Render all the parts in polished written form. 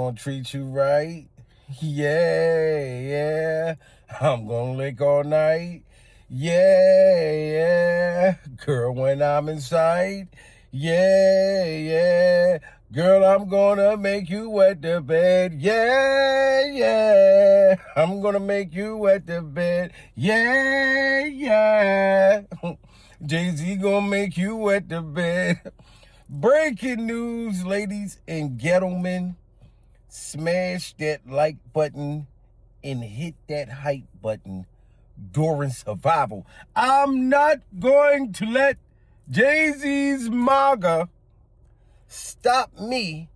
gonna treat you right. Yeah. I'm gonna lick all night. Yeah. Girl, when I'm inside. Yeah. Girl, I'm gonna make you wet the bed. Yeah. I'm gonna make you wet the bed. Yeah. Jay-Z gonna make you wet the bed. Breaking news, ladies and gentlemen. Smash that like button and hit that hype button during survival. I'm not going to let Jay-Z's MAGA stop me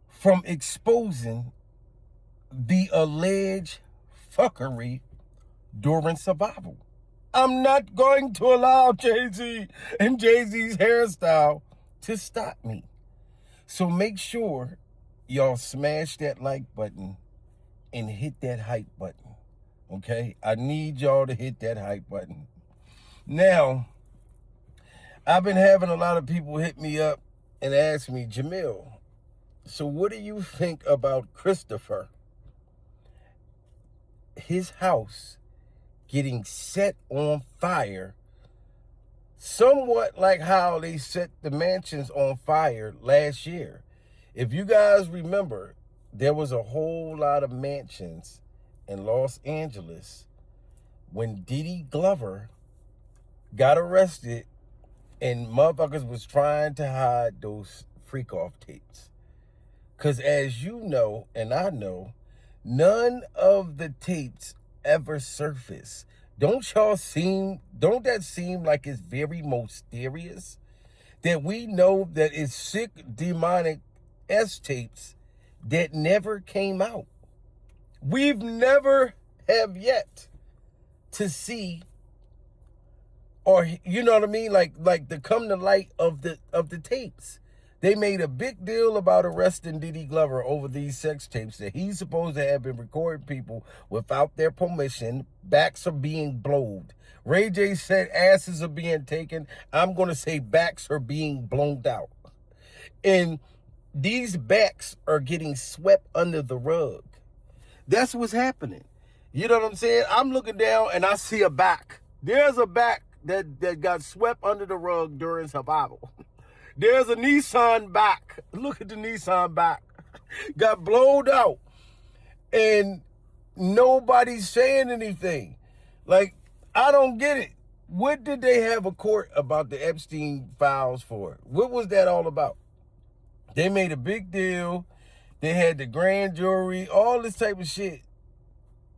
from exposing the alleged fuckery during survival. I'm not going to allow Jay-Z and Jay-Z's hairstyle to stop me. So make sure y'all smash that like button and hit that hype button. Okay? I need y'all to hit that hype button. Now, I've been having a lot of people hit me up and ask me, Jamil, so what do you think about Christopher? His house getting set on fire, somewhat like how they set the mansions on fire last year. If you guys remember, there was a whole lot of mansions in Los Angeles when Diddy Glover got arrested and motherfuckers was trying to hide those freak-off tapes. Because as you know, and I know, none of the tapes ever surface. Don't that seem like it's very mysterious? That we know that it's sick, demonic S-tapes that never came out. We've never have yet to see, or you know what I mean, like the come to light of the tapes. They made a big deal about arresting Diddy Glover over these sex tapes that he's supposed to have been recording people without their permission. Backs are being blowed. Ray J said asses are being taken. I'm going to say backs are being blown out. And these backs are getting swept under the rug. That's what's happening. You know what I'm saying? I'm looking down and I see a back. There's a back that got swept under the rug during survival. There's a Nissan back. Look at the Nissan back. Got blowed out. And nobody's saying anything. Like, I don't get it. What did they have a court about the Epstein files for? What was that all about? They made a big deal. They had the grand jury, all this type of shit.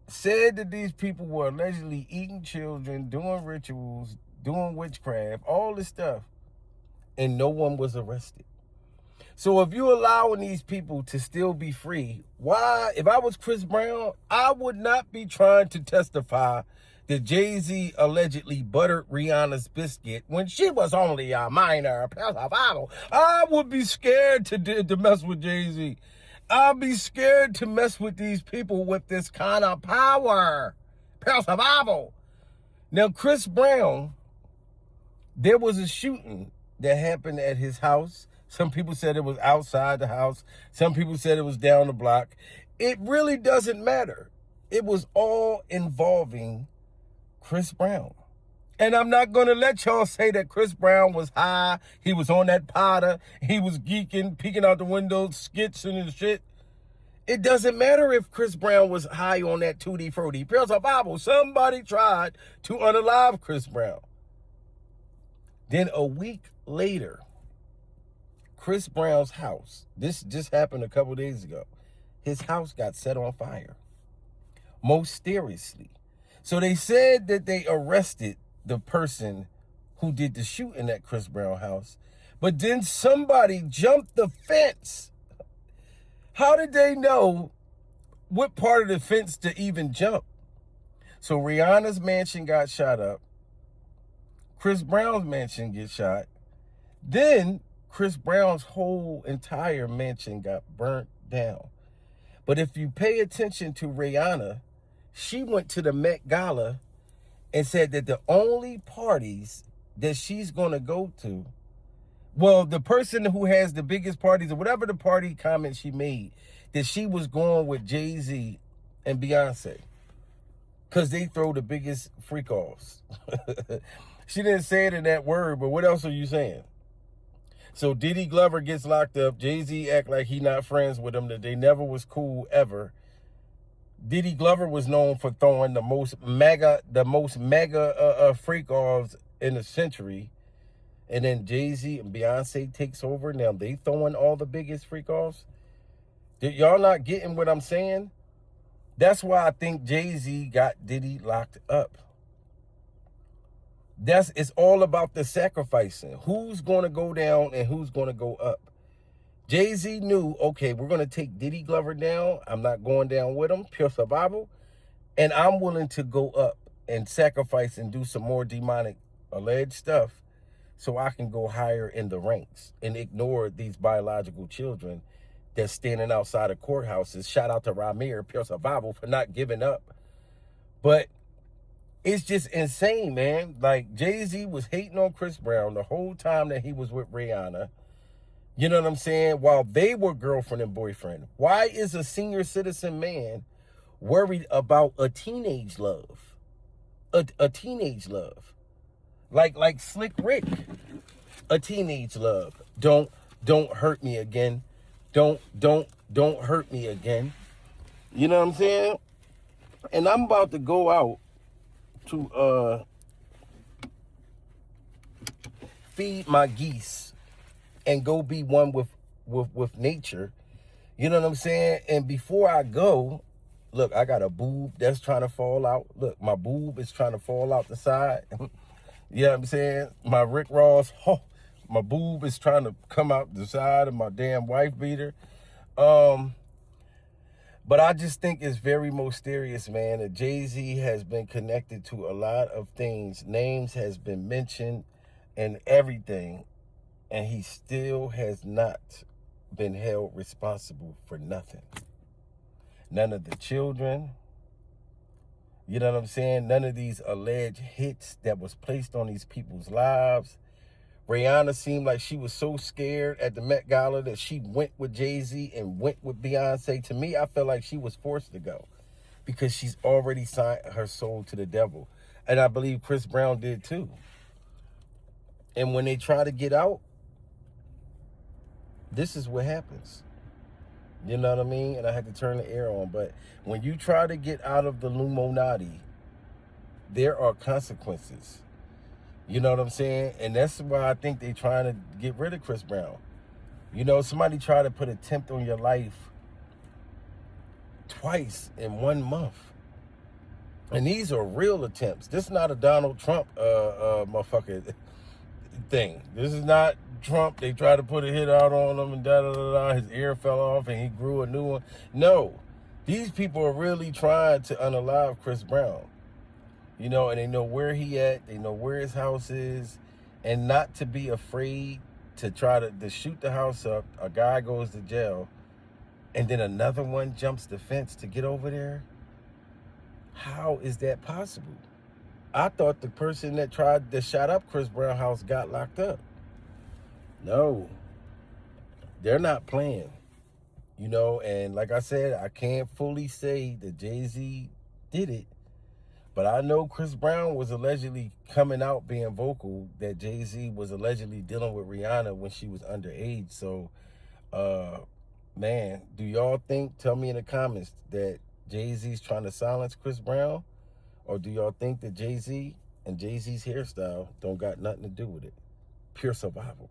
Said that these people were allegedly eating children, doing rituals, doing witchcraft, all this stuff. And no one was arrested. So if you're allowing these people to still be free, why, if I was Chris Brown, I would not be trying to testify that Jay-Z allegedly buttered Rihanna's biscuit when she was only a minor. I would be scared to mess with Jay-Z. I'd be scared to mess with these people with this kind of power. Survival. Now, Chris Brown, there was a shooting that happened at his house. Some people said it was outside the house. Some people said it was down the block. It really doesn't matter. It was all involving Chris Brown. And I'm not going to let y'all say that Chris Brown was high. He was on that powder. He was geeking, peeking out the window, skits and shit. It doesn't matter if Chris Brown was high on that tutti frutti. Pure survival. Somebody tried to unalive Chris Brown. Then a week later, Chris Brown's house, this just happened a couple days ago, his house got set on fire. Mysteriously. So they said that they arrested the person who did the shooting at Chris Brown's house, but then somebody jumped the fence. How did they know what part of the fence to even jump? So Rihanna's mansion got shot up. Chris Brown's mansion gets shot. Then Chris Brown's whole entire mansion got burnt down. But if you pay attention to Rihanna, she went to the Met Gala and said that the only parties that she's going to go to Well, the person who has the biggest parties, or whatever the party comment she made, that she was going with Jay-Z and Beyonce, because they throw the biggest freak offs. She didn't say it in that word, but what else are you saying? So Diddy Glover gets locked up. Jay-Z act like he not friends with him, that they never was cool ever. Diddy Glover was known for throwing the most mega freak offs in the century. And then Jay-Z and Beyonce takes over. Now they throwing all the biggest freak offs. Y'all not getting what I'm saying? That's why I think Jay-Z got Diddy locked up. It's all about the sacrificing. Who's going to go down and who's going to go up? Jay-Z knew, okay, we're going to take Diddy Glover down. I'm not going down with him, pure survival. And I'm willing to go up and sacrifice and do some more demonic alleged stuff so I can go higher in the ranks and ignore these biological children that's standing outside of courthouses. Shout out to Ramir, pure survival, for not giving up. But it's just insane, man. Like, Jay-Z was hating on Chris Brown the whole time that he was with Rihanna. You know what I'm saying? While they were girlfriend and boyfriend. Why is a senior citizen man worried about a teenage love? A teenage love. Like Slick Rick. A teenage love. Don't hurt me again. Don't hurt me again. You know what I'm saying? And I'm about to go out to feed my geese and go be one with nature. You know what I'm saying? And before I go, look, I got a boob that's trying to fall out. Look, my boob is trying to fall out the side. You know what I'm saying? My Rick Ross, my boob is trying to come out the side of my damn wife beater. But I just think it's very mysterious, man, that Jay-Z has been connected to a lot of things. Names has been mentioned and everything. And he still has not been held responsible for nothing. None of the children. You know what I'm saying? None of these alleged hits that was placed on these people's lives. Rihanna seemed like she was so scared at the Met Gala that she went with Jay-Z and went with Beyonce. To me, I felt like she was forced to go because she's already signed her soul to the devil. And I believe Chris Brown did too. And when they try to get out, this is what happens. You know what I mean? And I had to turn the air on. But when you try to get out of the Illuminati, there are consequences. You know what I'm saying? And that's why I think they're trying to get rid of Chris Brown. You know, somebody tried to put a tempt on your life twice in 1 month. And these are real attempts. This is not a Donald Trump motherfucker thing. This is not Trump. They tried to put a hit out on him and da-da-da-da. His ear fell off and he grew a new one. No. These people are really trying to unalive Chris Brown. You know, and they know where he at. They know where his house is. And not to be afraid to try to shoot the house up. A guy goes to jail. And then another one jumps the fence to get over there. How is that possible? I thought the person that shot up Chris Brown's house got locked up. No. They're not playing. You know, and like I said, I can't fully say that Jay-Z did it. But I know Chris Brown was allegedly coming out being vocal that Jay-Z was allegedly dealing with Rihanna when she was underage. So, man, do y'all think, tell me in the comments, that Jay-Z's trying to silence Chris Brown? Or do y'all think that Jay-Z and Jay-Z's hairstyle don't got nothing to do with it? Pure survival.